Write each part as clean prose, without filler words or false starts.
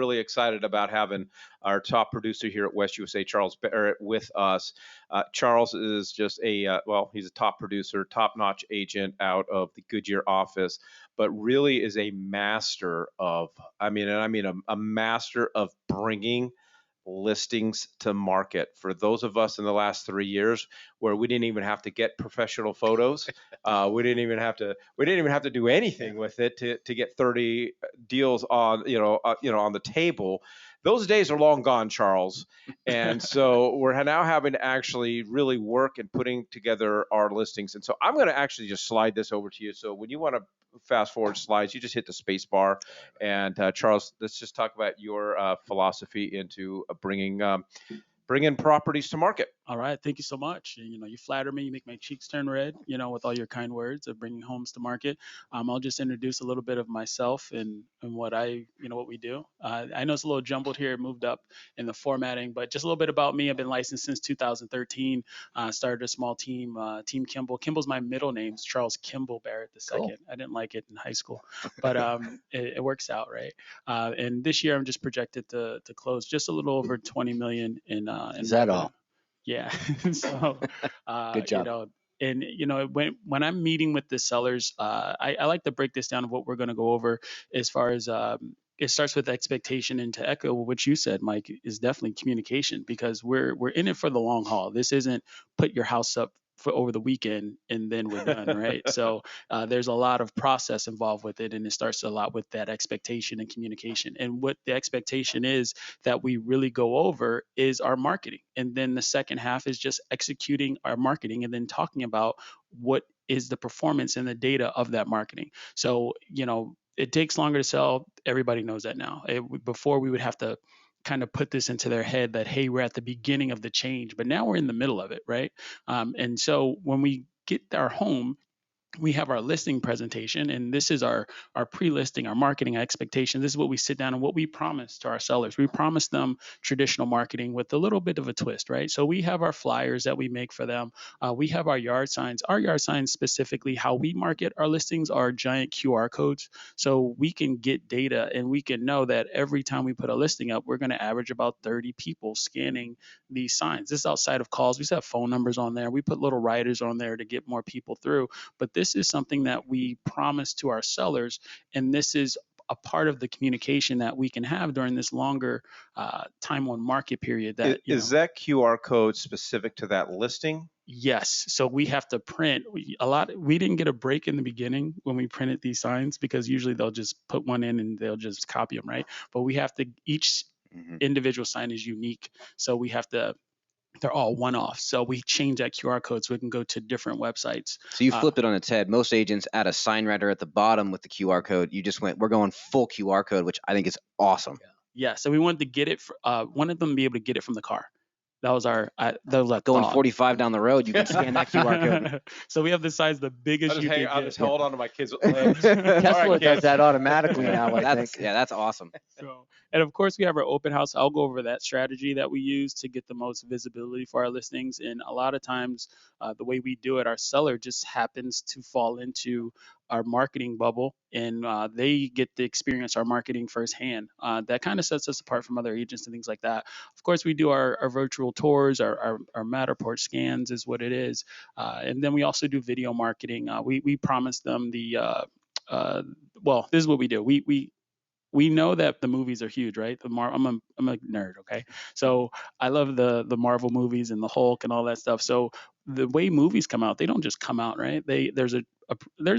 really excited about having our top producer here at West USA, Charles Barrett, with us. Charles is just he's a top producer, top-notch agent out of the Goodyear office, but really is a master of, a master of bringing listings to market. For those of us in the last 3 years where we didn't even have to get professional photos, we didn't even have to do anything with it to get 30 deals on on the table. Those days are long gone, Charles. And so we're now having to actually really work and putting together our listings. And so I'm going to actually just slide this over to you. So when you want to fast forward slides, you just hit the space bar. And Charles, let's just talk about your philosophy into bringing properties to market. All right. Thank you so much. You flatter me. You make my cheeks turn red, with all your kind words of bringing homes to market. I'll just introduce a little bit of myself and what what we do. I know it's a little jumbled here. It moved up in the formatting, but just a little bit about me. I've been licensed since 2013. Started a small team, Team Kimball. Kimball's my middle name. It's Charles Kimball Barrett II. Cool. I didn't like it in high school, but it works out, right? And this year I'm just projected to close just a little over 20 million in Is that all? Yeah. So, Good job. And when I'm meeting with the sellers, I like to break this down of what we're going to go over as far as it starts with expectation, and to echo what you said, Mike, is definitely communication, because we're in it for the long haul. This isn't put your house up for over the weekend and then we're done, right? So there's a lot of process involved with it, and it starts a lot with that expectation and communication. And what the expectation is that we really go over is our marketing, and then the second half is just executing our marketing and then talking about what is the performance and the data of that marketing. So it takes longer to sell. Everybody knows that now. Before we would have to kind of put this into their head that, hey, we're at the beginning of the change, but now we're in the middle of it, right? And so when we get our home, we have our listing presentation, and this is our pre-listing, our marketing expectation. This is what we sit down and what we promise to our sellers. We promise them traditional marketing with a little bit of a twist, right? So we have our flyers that we make for them. We have our yard signs. Our yard signs, specifically how we market our listings, are giant QR codes. So we can get data and we can know that every time we put a listing up, we're going to average about 30 people scanning these signs. This is outside of calls. We still have phone numbers on there. We put little writers on there to get more people through. But this is something that we promise to our sellers, and this is a part of the communication that we can have during this longer time on market period. Is that QR code specific to that listing? Yes. So we have to print a lot. We didn't get a break in the beginning when we printed these signs, because usually they'll just put one in and they'll just copy them, right? But we have to, each individual sign is unique. So we have to, they're all one-off. So we change that QR code so we can go to different websites. So you flipped it on its head. Most agents add a sign writer at the bottom with the QR code. You just we're going full QR code, which I think is awesome. Yeah. So we wanted to get it, wanted them to be able to get it from the car. That was our going thought. 45 down the road, you can scan that QR code. So we have the size the biggest you can get. I'll just hold on to my kids' legs. Tesla does that automatically now. That's awesome. So, and of course, we have our open house. I'll go over that strategy that we use to get the most visibility for our listings. And a lot of times, the way we do it, our seller just happens to fall into our marketing bubble, and they get to experience our marketing firsthand. That kind of sets us apart from other agents and things like that. Of course, we do our virtual tours, our Matterport scans is what it is. And then we also do video marketing. We promise them this is what we do. We know that the movies are huge, right? I'm a nerd, okay? So I love the Marvel movies and the Hulk and all that stuff. So the way movies come out, they don't just come out, right? There's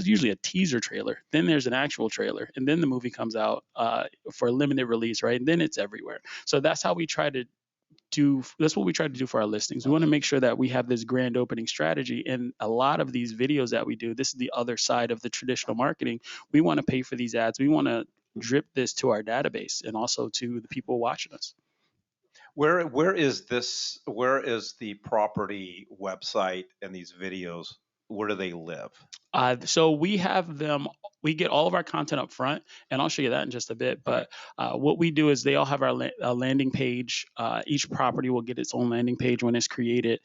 usually a teaser trailer, then there's an actual trailer, and then the movie comes out for a limited release, right? And then it's everywhere. So that's what we try to do for our listings. We want to make sure that we have this grand opening strategy. And a lot of these videos that we do, this is the other side of the traditional marketing. We want to pay for these ads. We want to drip this to our database and also to the people watching us. Where is the property website and these videos where do they live? So we have them. We get all of our content up front, and I'll show you that in just a bit. But what we do is they all have our landing page. Each property will get its own landing page when it's created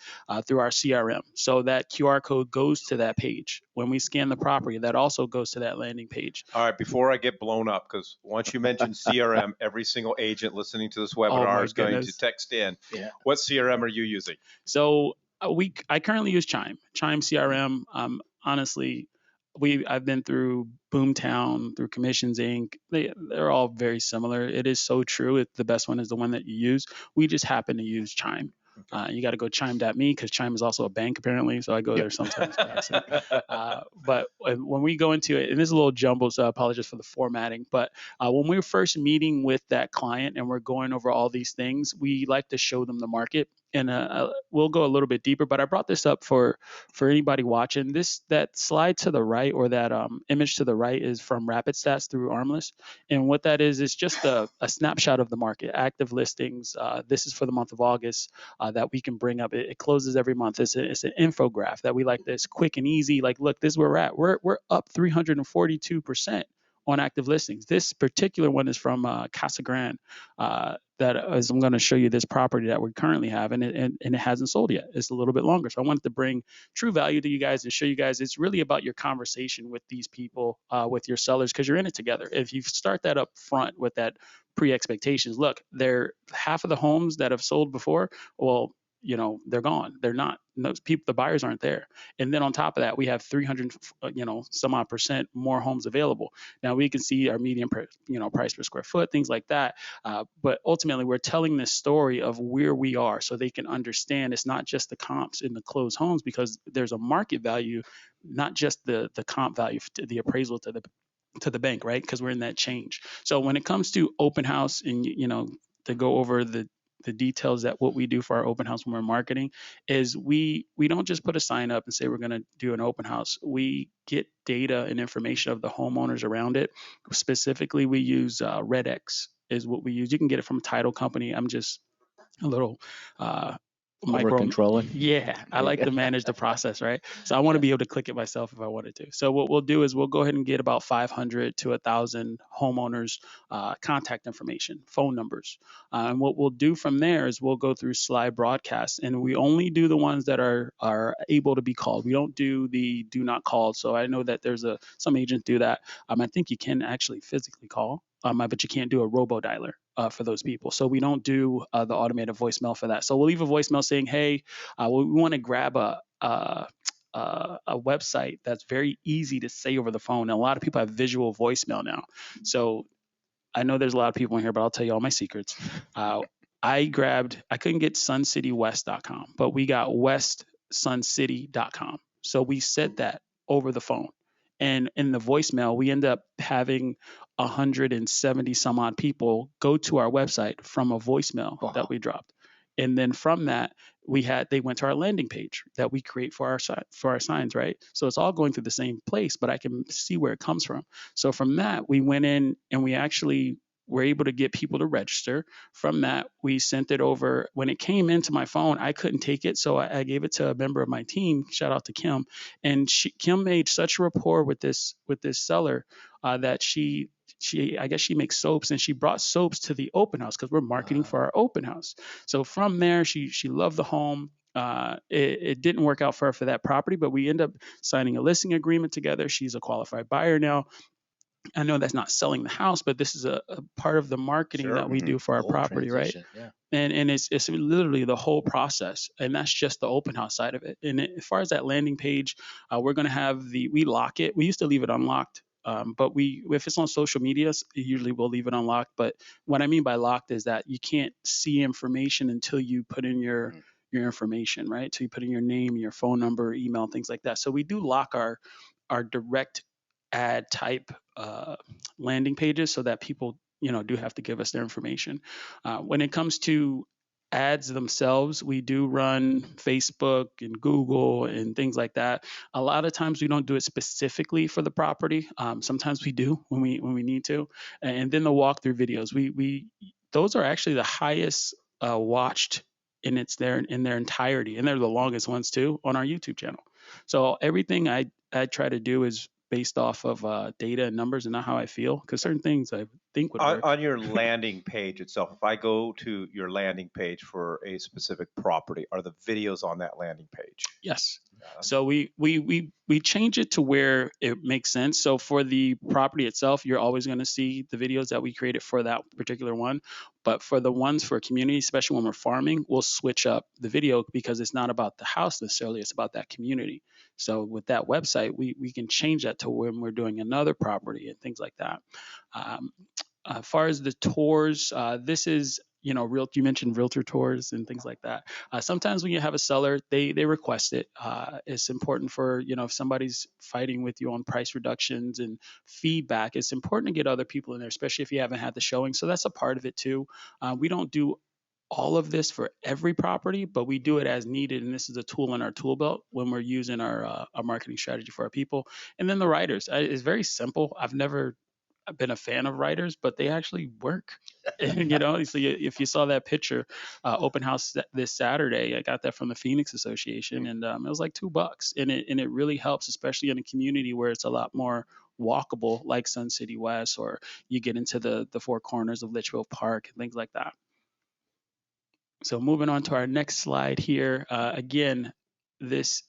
through our CRM. So that QR code goes to that page. When we scan the property, that also goes to that landing page. All right, before I get blown up, because once you mention CRM, every single agent listening to this webinar is going to text in. Yeah. What CRM are you using? So I currently use Chime CRM. Honestly, I've been through Boomtown, through Commissions Inc. They're all very similar. It is so true. The best one is the one that you use. We just happen to use Chime. Okay. You got to go chime.me because Chime is also a bank apparently, so I go there sometimes by accident. But when we go into it, and this is a little jumbled, so I apologize for the formatting. But when we're first meeting with that client and we're going over all these things, we like to show them the market. And we'll go a little bit deeper, but I brought this up for anybody watching. That slide to the right, or that image to the right, is from Rapid Stats through Armless, and what that is just a snapshot of the market, active listings. This is for the month of August that we can bring up. It closes every month. It's an infograph that we like. This quick and easy. Like, look, this is where we're at. We're up 342% on active listings. This particular one is from Casa Grande. I'm going to show you this property that we currently have, and it hasn't sold yet. It's a little bit longer. So I wanted to bring true value to you guys and show you guys it's really about your conversation with these people, with your sellers, because you're in it together. If you start that up front with that pre-expectations, look, they're half of the homes that have sold before, well, they're gone. They're not. Those people, the buyers aren't there. And then on top of that, we have 300, some odd percent more homes available. Now we can see our median, price per square foot, things like that. But ultimately, we're telling this story of where we are, so they can understand it's not just the comps in the closed homes, because there's a market value, not just the comp value, the appraisal to the bank, right? Because we're in that change. So when it comes to open house, and to go over the details, that what we do for our open house when we're marketing is we don't just put a sign up and say we're going to do an open house. We get data and information of the homeowners around it. Specifically, we use RedX is what we use. You can get it from a title company. I'm just a little micro controlling. Yeah, I like to manage the process, right? So I want to be able to click it myself if I wanted to. So what we'll do is we'll go ahead and get about 500 to 1,000 homeowners contact information, phone numbers. And what we'll do from there is we'll go through slide broadcasts, and we only do the ones that are able to be called. We don't do the do not call. So I know that there's some agents do that. I think you can actually physically call, but you can't do a robo dialer for those people. So we don't do the automated voicemail for that. So we'll leave a voicemail saying, hey, we want to grab a website that's very easy to say over the phone. And a lot of people have visual voicemail now. So I know there's a lot of people in here, but I'll tell you all my secrets. I couldn't get suncitywest.com, but we got westsuncity.com. So we said that over the phone. And in the voicemail, we end up having 170 some odd people go to our website from a voicemail that we dropped. And then from that, they went to our landing page that we create for our signs, right? So it's all going through the same place, but I can see where it comes from. So from that, we went in and we actually were able to get people to register. From that, we sent it over. When it came into my phone, I couldn't take it, so I gave it to a member of my team. Shout out to Kim, and Kim made such a rapport with this seller that she I guess she makes soaps, and she brought soaps to the open house because we're marketing for our open house. So from there, she loved the home. It didn't work out for her for that property, but we end up signing a listing agreement together. She's a qualified buyer now. I know that's not selling the house, but this is a part of the marketing that we do for our property, right? Yeah. And it's literally the whole process, and that's just the open house side of it. And as far as that landing page, we're going to have we lock it. We used to leave it unlocked, but if it's on social media, usually we'll leave it unlocked. But what I mean by locked is that you can't see information until you put in your information, right? So you put in your name, your phone number, email, things like that. So we do lock our direct ad type landing pages so that people do have to give us their information. When it comes to ads themselves, we do run Facebook and Google and things like that. A lot of times we don't do it specifically for the property. Sometimes we do when we need to. And then the walkthrough videos, we those are actually the highest watched in their entirety, and they're the longest ones too on our YouTube channel. So everything I try to do is based off of data and numbers and not how I feel, because certain things I think would work. On your landing page itself, if I go to your landing page for a specific property, are the videos on that landing page? Yes. Yeah. So we change it to where it makes sense. So for the property itself, you're always going to see the videos that we created for that particular one. But for the ones for community, especially when we're farming, we'll switch up the video because it's not about the house necessarily, it's about that community. So with that website, we can change that to when we're doing another property and things like that. Um, as far as the tours, this is, you mentioned realtor tours and things like that. Sometimes when you have a seller, they request it. It's important for, if somebody's fighting with you on price reductions and feedback, it's important to get other people in there, especially if you haven't had the showing. So that's a part of it too. We don't do all of this for every property, but we do it as needed. And this is a tool in our tool belt when we're using our marketing strategy for our people. And then the writers, it's very simple. I've never been a fan of writers, but they actually work. And, so if you saw that picture, open house this Saturday, I got that from the Phoenix Association, and it was like $2, and it really helps, especially in a community where it's a lot more walkable, like Sun City West, or you get into the four corners of Litchfield Park and things like that. So moving on to our next slide here, again, this.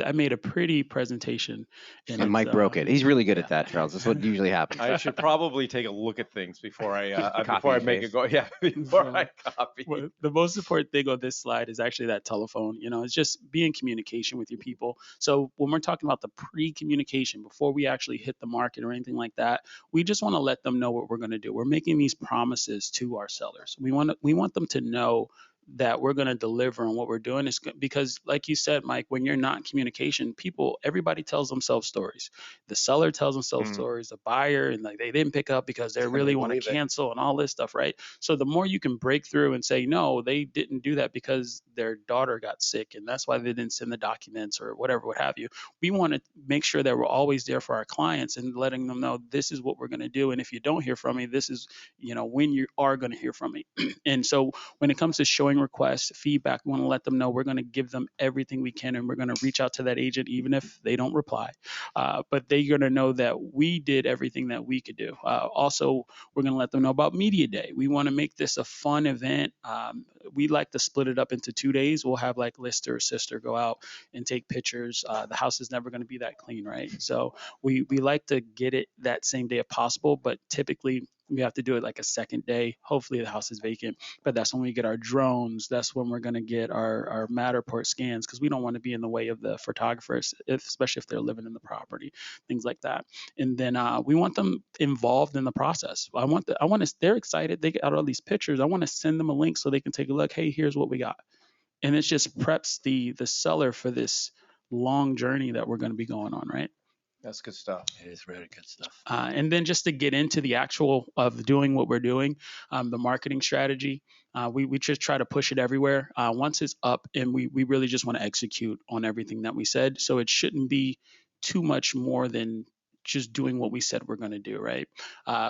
I made a pretty presentation. And Mike broke it. He's really good at that, Charles. That's what usually happens. I should probably take a look at things before I make it go. Yeah, So, I copy. Well, the most important thing on this slide is actually that telephone. It's just be in communication with your people. So when we're talking about the pre-communication before we actually hit the market or anything like that, we just want to let them know what we're going to do. We're making these promises to our sellers. We want them to know that we're going to deliver on what we're doing. Is because, like you said, Mike, when you're not in communication, everybody tells themselves stories. The seller tells themselves stories, the buyer, and like they didn't pick up because they really want to cancel and all this stuff, right? So the more you can break through and say, no, they didn't do that because their daughter got sick and that's why they didn't send the documents or whatever, what have you. We want to make sure that we're always there for our clients and letting them know this is what we're going to do. And if you don't hear from me, this is, when you are going to hear from me. And so when it comes to showing requests, feedback, we want to let them know we're going to give them everything we can, and we're going to reach out to that agent even if they don't reply. But they're going to know that we did everything that we could do. Also, we're going to let them know about Media Day. We want to make this a fun event. We like to split it up into 2 days. We'll have like Lister or Sister go out and take pictures. The house is never going to be that clean, right? So we like to get it that same day if possible, but typically we have to do it like a second day. Hopefully the house is vacant, but that's when we get our drones. That's when we're going to get our Matterport scans, because we don't want to be in the way of the photographers, especially if they're living in the property, things like that. And then we want them involved in the process. They're excited. They get out all these pictures. I want to send them a link so they can take a look. Hey, here's what we got. And it just preps the seller for this long journey that we're going to be going on, right? That's good stuff. It is really good stuff. And then just to get into the actual of doing what we're doing, the marketing strategy, we just try to push it everywhere. Once it's up, and we really just want to execute on everything that we said. So it shouldn't be too much more than just doing what we said we're going to do, right?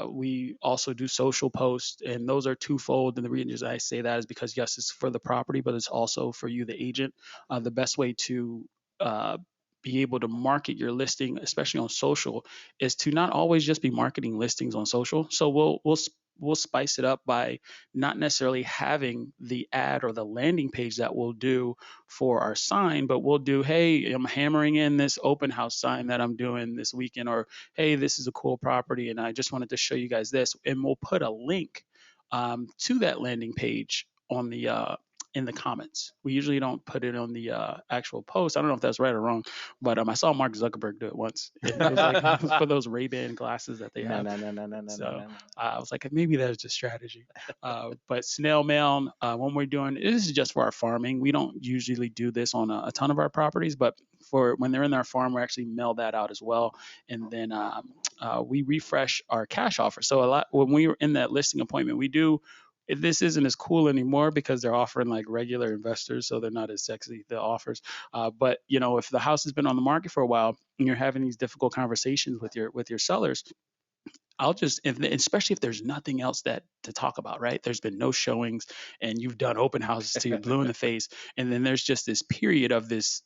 We also do social posts, and those are twofold. And the reason I say that is because, yes, it's for the property, but it's also for you, the agent. The best way to be able to market your listing, especially on social, is to not always just be marketing listings on social. So we'll spice it up by not necessarily having the ad or the landing page that we'll do for our sign, but we'll do, hey, I'm hammering in this open house sign that I'm doing this weekend, or hey, this is a cool property and I just wanted to show you guys this. And we'll put a link to that landing page on the in the comments. We usually don't put it on the actual post. I don't know if that's right or wrong, but I saw Mark Zuckerberg do it once. It was like for those Ray-Ban glasses that they have. No. I was like, maybe that's just strategy. But snail mail, when we're doing, this is just for our farming. We don't usually do this on a ton of our properties, but for when they're in our farm, we actually mail that out as well. And then we refresh our cash offer. So a lot when we were in that listing appointment, we do. This isn't as cool anymore because they're offering like regular investors, so they're not as sexy, the offers. But if the house has been on the market for a while and you're having these difficult conversations with your sellers, I'll just, especially if there's nothing else to talk about, right? There's been no showings and you've done open houses till you're blue in the face. And then there's just this period of this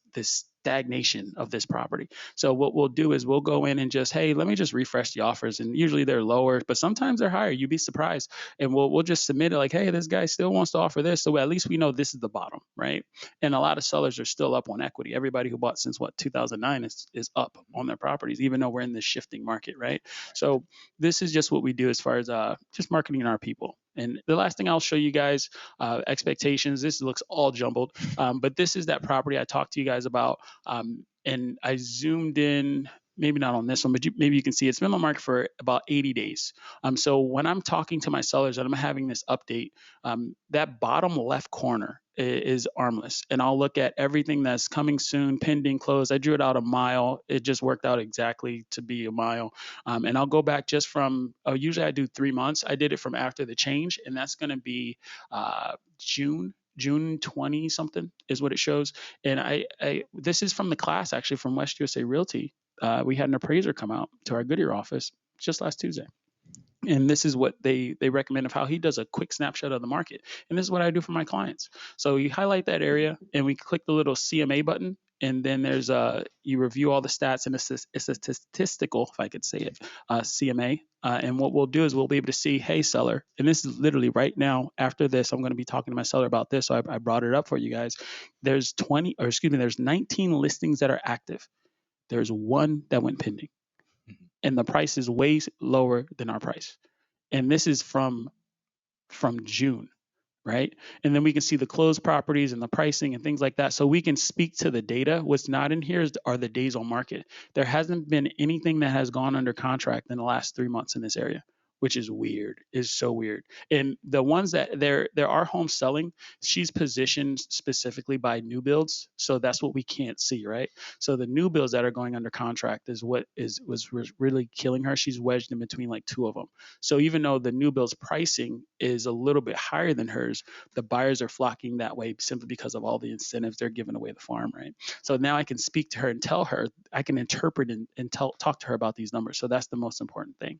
stagnation of this property. So what we'll do is we'll go in and just, hey, let me just refresh the offers. And usually they're lower, but sometimes they're higher. You'd be surprised. And we'll just submit it like, hey, this guy still wants to offer this. So at least we know this is the bottom, right? And a lot of sellers are still up on equity. Everybody who bought since 2009 is up on their properties, even though we're in this shifting market, right? So this is just what we do as far as just marketing our people. And the last thing I'll show you guys, expectations. This looks all jumbled, but this is that property I talked to you guys about. And I zoomed in, maybe not on this one, but maybe you can see it's been on the market for about 80 days. So when I'm talking to my sellers and I'm having this update, that bottom left corner is armless. And I'll look at everything that's coming soon, pending, close. I drew it out a mile. It just worked out exactly to be a mile. And I'll go back just from, usually I do 3 months. I did it from after the change, and that's going to be June 20 something is what it shows. And I this is from the class, actually, from West USA Realty. We had an appraiser come out to our Goodyear office just last Tuesday. And this is what they recommend of how he does a quick snapshot of the market. And this is what I do for my clients. So you highlight that area and we click the little CMA button. And then there's you review all the stats, and it's a statistical, if I could say it, CMA. And what we'll do is we'll be able to see, hey, seller, and this is literally right now. After this, I'm going to be talking to my seller about this. So I brought it up for you guys. There's 19 listings that are active. There's one that went pending, and the price is way lower than our price. And this is from June, right? And then we can see the closed properties and the pricing and things like that. So we can speak to the data. What's not in here are the days on market. There hasn't been anything that has gone under contract in the last 3 months in this area, which is weird. Is so weird. And the ones that there are homes selling, she's positioned specifically by new builds. So that's what we can't see, right? So the new builds that are going under contract is what was really killing her. She's wedged in between like two of them. So even though the new builds pricing is a little bit higher than hers, the buyers are flocking that way simply because of all the incentives they're giving away the farm, right? So now I can speak to her and tell her, I can interpret and talk to her about these numbers. So that's the most important thing.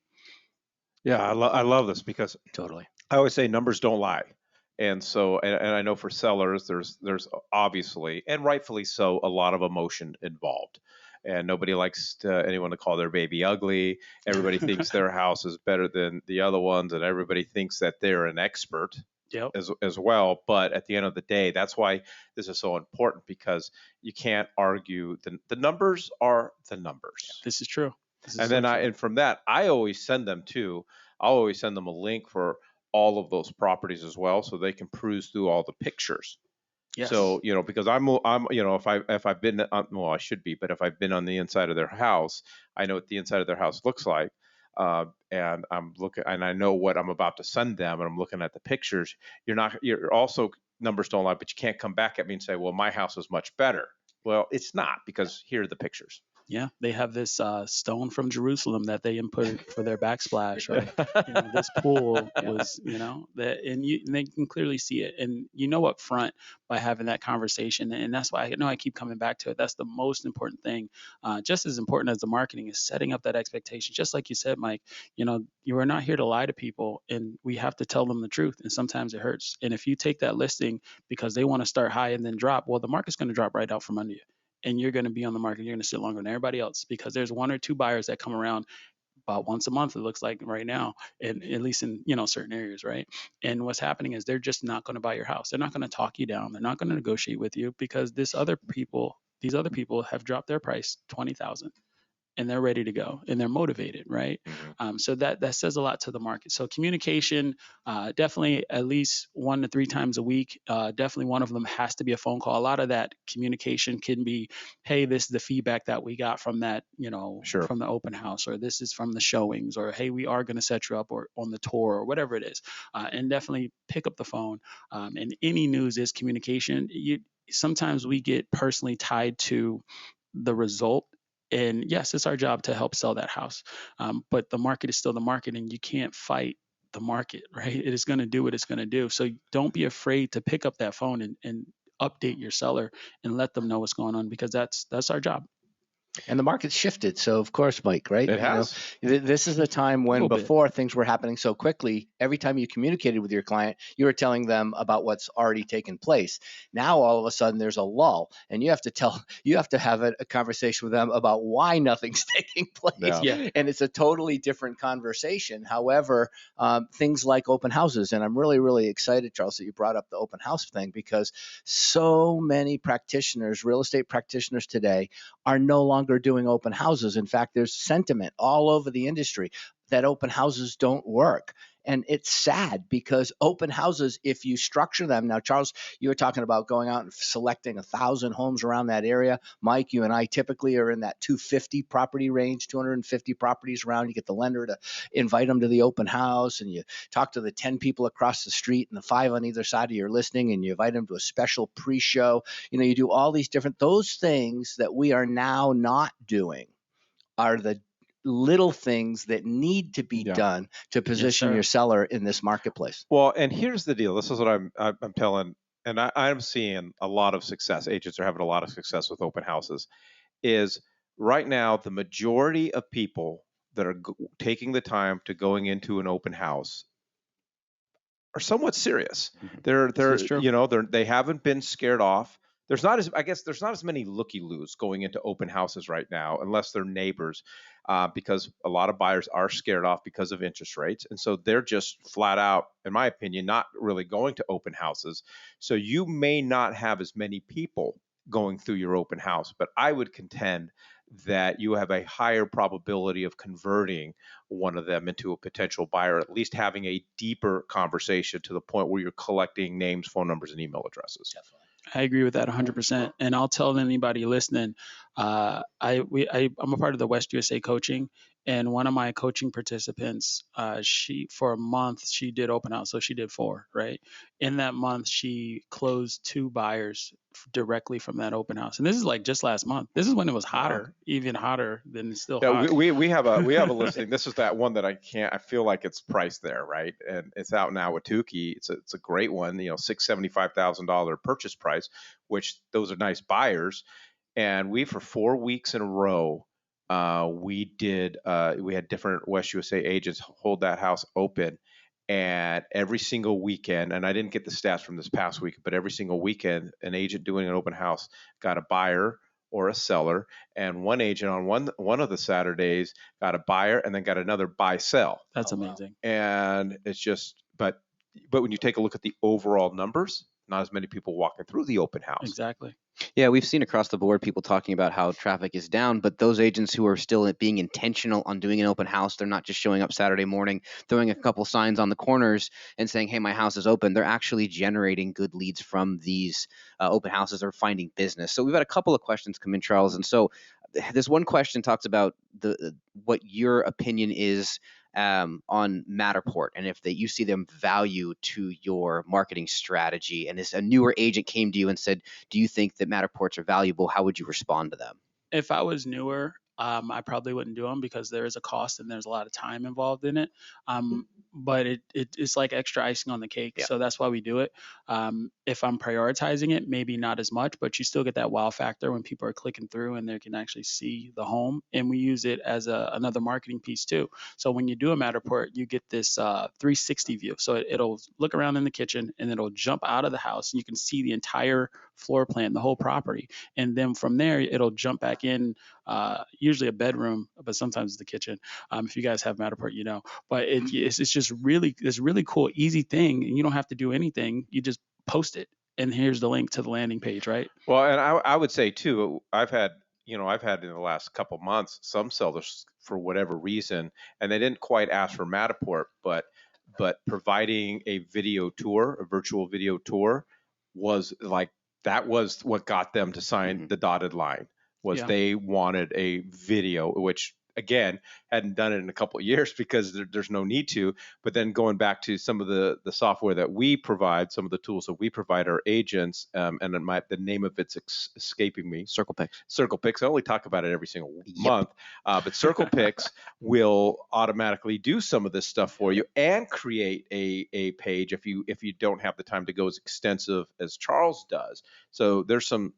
Yeah, I love this because Totally. I always say numbers don't lie. And so, and I know for sellers, there's obviously, and rightfully so, a lot of emotion involved. And nobody likes anyone to call their baby ugly. Everybody thinks their house is better than the other ones, and everybody thinks that they're an expert Yep. as well. But at the end of the day, that's why this is so important, because you can't argue. The numbers are the numbers. This is true. This is And so then true. and from that, I always send them to, I'll always send them a link for all of those properties as well, so they can peruse through all the pictures. Yes. So, because I'm, if I've been on, well, I should be, but if I've been on the inside of their house, I know what the inside of their house looks like. And I'm looking, and I know what I'm about to send them, and I'm looking at the pictures. You're also, numbers don't lie, but you can't come back at me and say, well, my house is much better. Well, it's not, because here are the pictures. Yeah, they have this stone from Jerusalem that they input for their backsplash, or this pool was, and they can clearly see it, and up front by having that conversation, and that's why I know I keep coming back to it. That's the most important thing, just as important as the marketing is setting up that expectation. Just like you said, Mike, you are not here to lie to people, and we have to tell them the truth, and sometimes it hurts. And if you take that listing because they want to start high and then drop, well, the market's going to drop right out from under you. And you're going to be on the market. You're going to sit longer than everybody else, because there's one or two buyers that come around about once a month, it looks like right now, and at least in certain areas, right? And what's happening is they're just not going to buy your house. They're not going to talk you down. They're not going to negotiate with you, because these other people have dropped their price 20,000. And they're ready to go, and they're motivated, right? Mm-hmm. So that says a lot to the market. So communication, definitely at least 1 to 3 times a week. Definitely one of them has to be a phone call. A lot of that communication can be, hey, this is the feedback that we got from that, Sure. from the open house, or this is from the showings, or hey, we are going to set you up or on the tour, or whatever it is. And definitely pick up the phone. And any news is communication. Sometimes we get personally tied to the result. And yes, it's our job to help sell that house. But the market is still the market, and you can't fight the market, right? It is going to do what it's going to do. So don't be afraid to pick up that phone and update your seller and let them know what's going on, because that's our job. And the market's shifted. So, of course, Mike, right? It has. This is the time when Little bit. before things were happening so quickly, every time you communicated with your client, you were telling them about what's already taken place. Now, all of a sudden, there's a lull, and you have to have a conversation with them about why nothing's taking place. Yeah. And it's a totally different conversation. However, things like open houses, and I'm really, really excited, Charles, that you brought up the open house thing, because so many practitioners, real estate practitioners today, are no longer doing open houses. In fact, there's sentiment all over the industry that open houses don't work. And it's sad because open houses, if you structure them now, Charles, you were talking about going out and selecting 1,000 homes around that area. Mike, you and I typically are in that 250 property range, 250 properties around. You get the lender to invite them to the open house, and you talk to the 10 people across the street and the 5 on either side of your listing, and you invite them to a special pre-show. You do all these different, those things that we are now not doing are the little things that need to be done to position your seller in this marketplace. Well, and here's the deal. This is what I'm telling, and I'm seeing a lot of success. Agents are having a lot of success with open houses. Is right now the majority of people that are taking the time to going into an open house are somewhat serious. They haven't been scared off. There's not as many looky-loos going into open houses right now, unless they're neighbors, because a lot of buyers are scared off because of interest rates, and so they're just flat out, in my opinion, not really going to open houses. So you may not have as many people going through your open house, but I would contend that you have a higher probability of converting one of them into a potential buyer, at least having a deeper conversation to the point where you're collecting names, phone numbers, and email addresses. Definitely. I agree with that 100%. And I'll tell anybody listening, I'm a part of the West USA coaching, and one of my coaching participants, for a month, she did open house. So she did 4, right? In that month, she closed 2 buyers directly from that open house. And this is like just last month. This is when it was hotter, even hotter than it's still hot. We have a listing. This is that one that I feel like it's priced there, right? And it's out now with Tukey. It's a great one, $675,000 purchase price, which those are nice buyers. And for 4 weeks in a row, we had different West USA agents hold that house open. And every single weekend, and I didn't get the stats from this past week, but every single weekend, an agent doing an open house got a buyer or a seller, and one agent on one of the Saturdays got a buyer and then got another buy-sell. That's amazing. And it's just, but when you take a look at the overall numbers, not as many people walking through the open house. Exactly. Yeah, we've seen across the board people talking about how traffic is down, but those agents who are still being intentional on doing an open house, they're not just showing up Saturday morning, throwing a couple signs on the corners and saying, hey, my house is open. They're actually generating good leads from these open houses or finding business. So we've had a couple of questions come in, Charles. And so this one question talks about what your opinion is on Matterport, and if you see them value to your marketing strategy. And if a newer agent came to you and said, do you think that Matterports are valuable? How would you respond to them? If I was newer, I probably wouldn't do them because there is a cost and there's a lot of time involved in it. But it's like extra icing on the cake. Yeah. So that's why we do it. If I'm prioritizing it, maybe not as much, but you still get that wow factor when people are clicking through and they can actually see the home. And we use it as another marketing piece too. So when you do a Matterport, you get this 360 view. So it'll look around in the kitchen and it'll jump out of the house and you can see the entire floor plan, the whole property. And then from there, it'll jump back in, usually a bedroom, but sometimes the kitchen. If you guys have Matterport, but it's just really cool, easy thing. And you don't have to do anything. You just post it. And here's the link to the landing page, right? Well, and I would say too, I've had in the last couple months, some sellers for whatever reason, and they didn't quite ask for Matterport, but providing a virtual video tour was that was what got them to sign the dotted line. They wanted a video, which again, hadn't done it in a couple of years because there's no need to. But then going back to some of the software that we provide, some of the tools that we provide our agents, and the name of it's escaping me. Circle picks. Circle Picks. I only talk about it every single Yep. month, but Circle Picks will automatically do some of this stuff for you and create a page if you don't have the time to go as extensive as Charles does. So there's some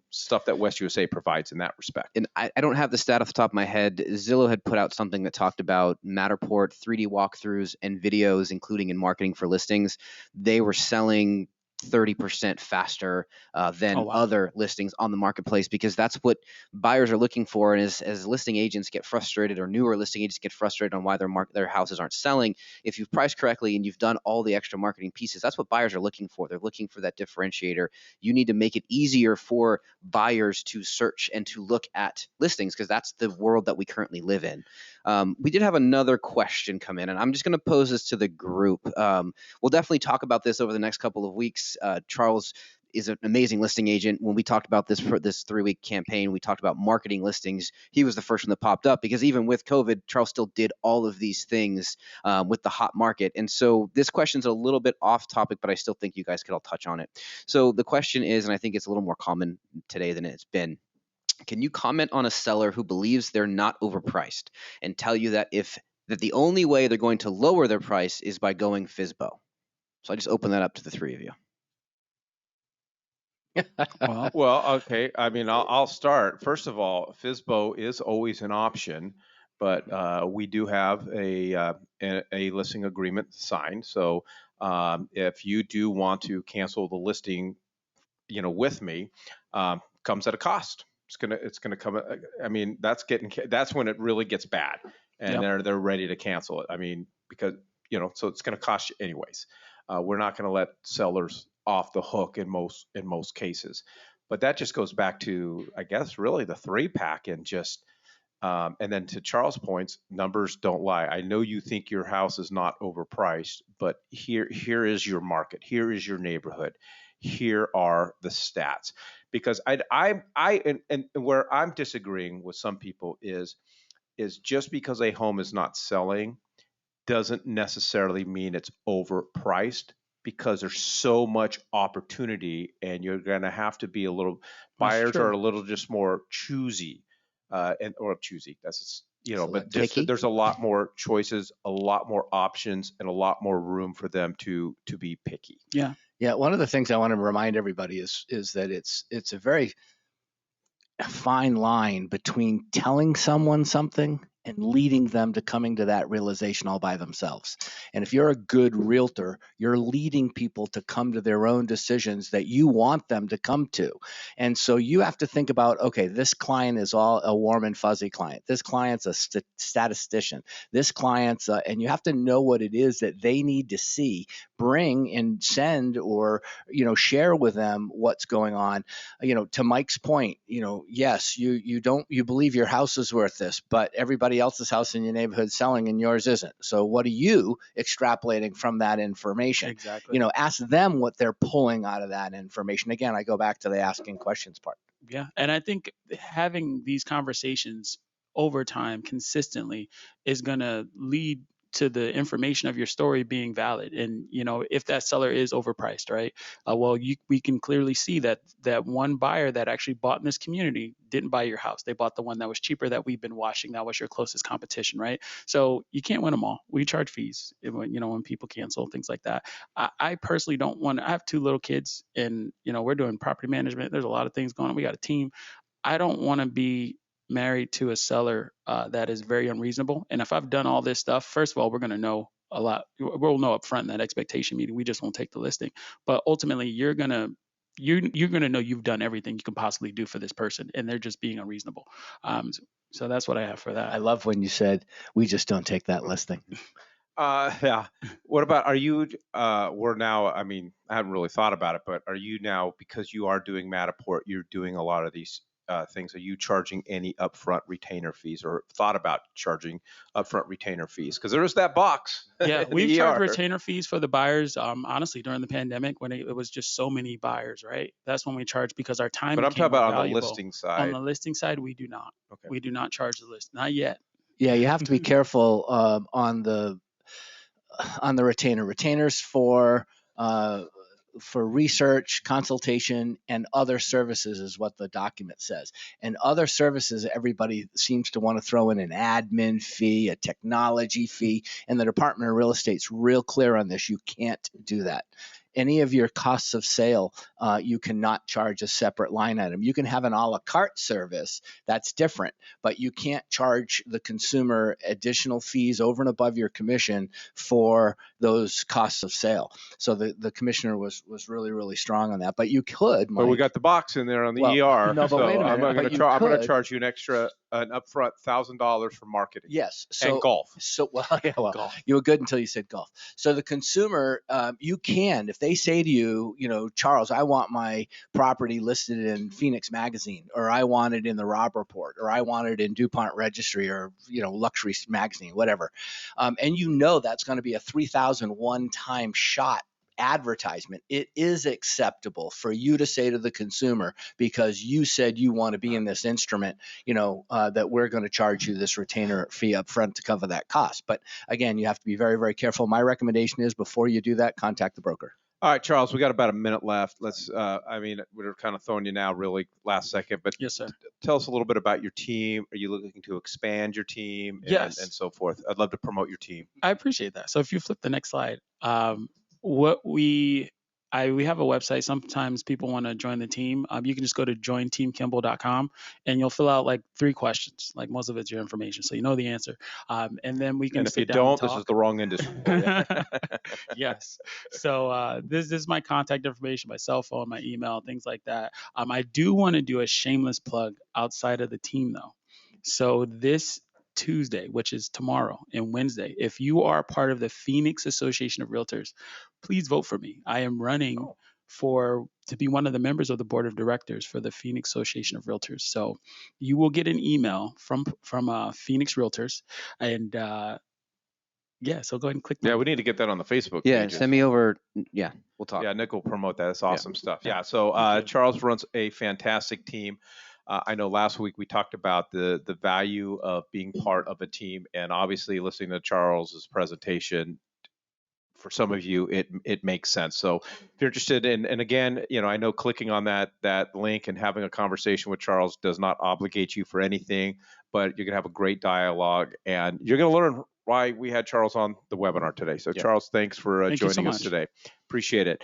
stuff that West USA provides in that respect. And I don't have the stat off the top of my head. Zillow had put out something that talked about Matterport 3D walkthroughs and videos, including in marketing for listings. They were selling 30% faster than other listings on the marketplace, because that's what buyers are looking for. And as listing agents get frustrated, or newer listing agents get frustrated on why their houses aren't selling, if you've priced correctly and you've done all the extra marketing pieces, that's what buyers are looking for. They're looking for that differentiator. You need to make it easier for buyers to search and to look at listings, because that's the world that we currently live in. We did have another question come in, and I'm just going to pose this to the group. We'll definitely talk about this over the next couple of weeks. Charles is an amazing listing agent. When we talked about this for this 3-week campaign, we talked about marketing listings. He was the first one that popped up, because even with COVID, Charles still did all of these things with the hot market. And so this question's a little bit off topic, but I still think you guys could all touch on it. So the question is, and I think it's a little more common today than it's been, can you comment on a seller who believes they're not overpriced and tell you that the only way they're going to lower their price is by going FSBO? So I just open that up to the three of you. Well, okay. I mean, I'll start. First of all, FSBO is always an option, but we do have a listing agreement signed. So if you do want to cancel the listing, with me, comes at a cost. It's gonna come. I mean, that's when it really gets bad, and they're ready to cancel it. I mean, because so it's gonna cost you anyways. We're not gonna let sellers off the hook in most cases. But that just goes back to, I guess, really the 3-pack, and just and then to Charles' points, numbers don't lie. I know you think your house is not overpriced, but here is your market. Here is your neighborhood. Here are the stats. Because and where I'm disagreeing with some people is just because a home is not selling doesn't necessarily mean it's overpriced, because there's so much opportunity, and you're going to have to be buyers are a little just more choosy, or choosy. That's but there's a lot more choices, a lot more options, and a lot more room for them to be picky. Yeah. Yeah. One of the things I want to remind everybody is that it's a very fine line between telling someone something and leading them to coming to that realization all by themselves. And if you're a good realtor, you're leading people to come to their own decisions that you want them to come to. And so you have to think about, okay, this client is all a warm and fuzzy client. This client's a statistician. This client's, and you have to know what it is that they need to see, bring and send, or, share with them what's going on. To Mike's point, yes, you believe your house is worth this, but everybody else's house in your neighborhood is selling and yours isn't. So what are you extrapolating from that information? Exactly. Ask them what they're pulling out of that information. Again, I go back to the asking questions part. Yeah. And I think having these conversations over time consistently is going to lead to the information of your story being valid. And, if that seller is overpriced, right? We can clearly see that one buyer that actually bought in this community didn't buy your house. They bought the one that was cheaper that we've been watching. That was your closest competition, right? So you can't win them all. We charge fees, when people cancel, things like that. I personally don't want to. I have 2 little kids, and, we're doing property management. There's a lot of things going on. We got a team. I don't want to be married to a seller that is very unreasonable. And if I've done all this stuff, first of all, we're going to know a lot. We'll know up front in that expectation meeting. We just won't take the listing. But ultimately, you're going to know you've done everything you can possibly do for this person, and they're just being unreasonable. So that's what I have for that. I love when you said, we just don't take that listing. Yeah. What about, are you, we're now, I mean, I haven't really thought about it, but are you now, because you are doing Matterport, you're doing a lot of these things, are you charging any upfront retainer fees, or thought about charging upfront retainer fees? Because there is that box. Yeah, we've charged retainer fees for the buyers. Honestly, during the pandemic, when it was just so many buyers, right? That's when we charged, because our time. But I'm became talking about more on the valuable. listing side. On the listing side, we do not. Okay. We do not charge the list, not yet. Yeah, you have to be careful on the retainer. Retainers for research, consultation, and other services is what the document says. And other services, everybody seems to want to throw in an admin fee, a technology fee, and the Department of Real Estate's real clear on this. You can't do that. Any of your costs of sale, you cannot charge a separate line item. You can have an a la carte service, that's different, but you can't charge the consumer additional fees over and above your commission for those costs of sale. So the commissioner was really, really strong on that. But you could, Mike. But we got the box in there on the Well, ER. no, but so wait a minute, I'm going but you to could. charge you an upfront $1,000 for marketing. Yes. And golf. So well, Golf. you were good until you said golf. So the consumer, you can, if they say to you, Charles, I want my property listed in Phoenix Magazine, or I want it in the Robb Report, or I want it in DuPont Registry, or Luxury Magazine, whatever, and that's going to be a 3,001 time shot advertisement. It is acceptable for you to say to the consumer, because you said you want to be in this instrument, that we're going to charge you this retainer fee up front to cover that cost. But again, you have to be very, very careful. My recommendation is, before you do that, contact the broker. All right, Charles, we got about a minute left. Let's, we're kind of throwing you now really last second, but Yes, sir. Tell us a little bit about your team. Are you looking to expand your team Yes. and so forth? I'd love to promote your team. I appreciate that. So if you flip the next slide, we have a website. Sometimes people want to join the team. You can just go to jointeamkimball.com and you'll fill out like 3 questions. Like, most of it's your information, so you know the answer. And then we can. And if you sit down and don't, this talk. is the wrong industry for you. Yes. So this is my contact information, my cell phone, my email, things like that. I do want to do a shameless plug outside of the team though. So this Tuesday, which is tomorrow, and Wednesday, if you are part of the Phoenix Association of Realtors, please vote for me. I am running to be one of the members of the board of directors for the Phoenix Association of Realtors. So you will get an email from Phoenix Realtors, and so go ahead and click. Yeah, we need to get that on the Facebook Yeah, pages. send me over. Yeah, we'll talk. Yeah, Nick will promote that. That's awesome stuff. Yeah, so Charles runs a fantastic team. I know last week we talked about the value of being part of a team, and obviously listening to Charles's presentation, for some of you, it makes sense. So if you're interested in, and again, I know clicking on that link and having a conversation with Charles does not obligate you for anything, but you're gonna have a great dialogue, and you're gonna learn why we had Charles on the webinar today. So Charles, thanks for joining us today. Appreciate it.